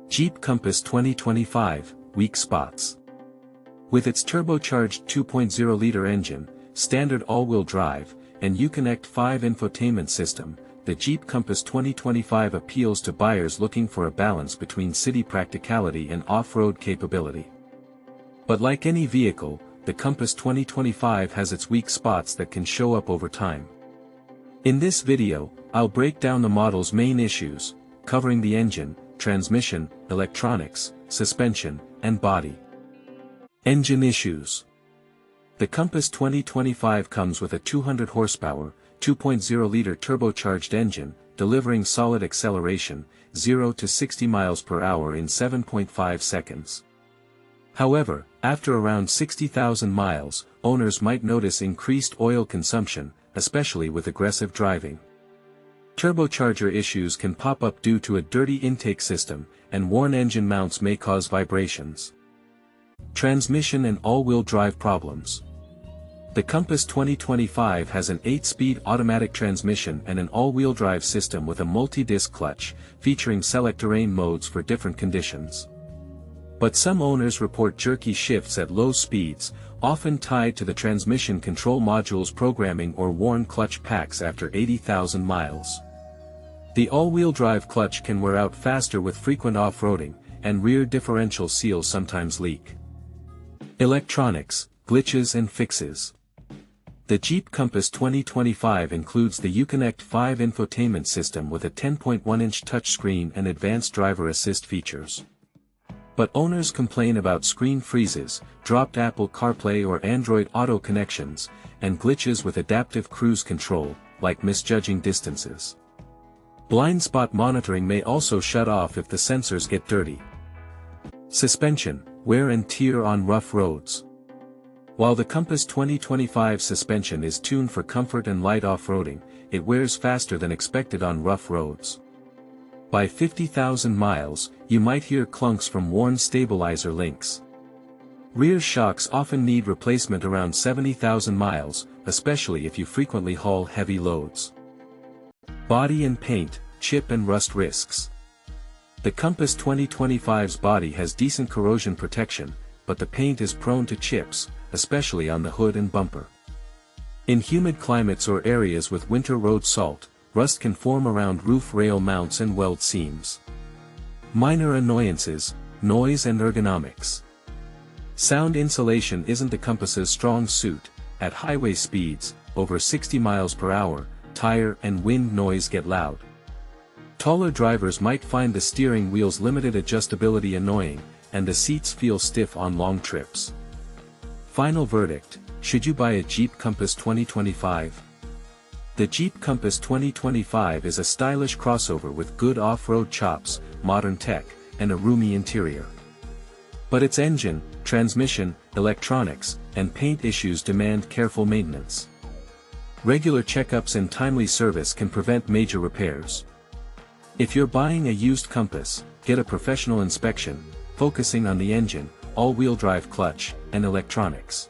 Jeep Compass 2025, weak spots. With its turbocharged 2.0-liter engine, standard all-wheel drive, and Uconnect 5 infotainment system, the Jeep Compass 2025 appeals to buyers looking for a balance between city practicality and off-road capability. But like any vehicle, the Compass 2025 has its weak spots that can show up over time. In this video, I'll break down the model's main issues, covering the engine, transmission, electronics, suspension, and body. Engine issues. The Compass 2025 comes with a 200 horsepower, 2.0-liter turbocharged engine, delivering solid acceleration, 0 to 60 miles per hour in 7.5 seconds. However, after around 60,000 miles, owners might notice increased oil consumption, especially with aggressive driving. Turbocharger issues can pop up due to a dirty intake system, and worn engine mounts may cause vibrations. Transmission and all-wheel drive problems. The Compass 2025 has an 8-speed automatic transmission and an all-wheel drive system with a multi-disc clutch, featuring select-terrain modes for different conditions. But some owners report jerky shifts at low speeds, often tied to the transmission control module's programming or worn clutch packs after 80,000 miles. The all-wheel drive clutch can wear out faster with frequent off-roading, and rear differential seals sometimes leak. Electronics, glitches and fixes. The Jeep Compass 2025 includes the Uconnect 5 infotainment system with a 10.1-inch touchscreen and advanced driver assist features. But owners complain about screen freezes, dropped Apple CarPlay or Android Auto connections, and glitches with adaptive cruise control, like misjudging distances. Blind spot monitoring may also shut off if the sensors get dirty. Suspension, wear and tear on rough roads. While the Compass 2025 suspension is tuned for comfort and light off-roading, it wears faster than expected on rough roads. By 50,000 miles, you might hear clunks from worn stabilizer links. Rear shocks often need replacement around 70,000 miles, especially if you frequently haul heavy loads. Body and paint, chip and rust risks. The Compass 2025's body has decent corrosion protection, but the paint is prone to chips, especially on the hood and bumper. In humid climates or areas with winter road salt, rust can form around roof rail mounts and weld seams. Minor annoyances, noise and ergonomics. Sound insulation isn't the Compass's strong suit. At highway speeds, over 60 miles per hour, tire and wind noise get loud. Taller drivers might find the steering wheel's limited adjustability annoying, and the seats feel stiff on long trips. Final verdict: should you buy a Jeep Compass 2025? The Jeep Compass 2025 is a stylish crossover with good off-road chops, modern tech, and a roomy interior. But its engine, transmission, electronics, and paint issues demand careful maintenance. Regular checkups and timely service can prevent major repairs. If you're buying a used Compass, get a professional inspection, focusing on the engine, all-wheel drive clutch, and electronics.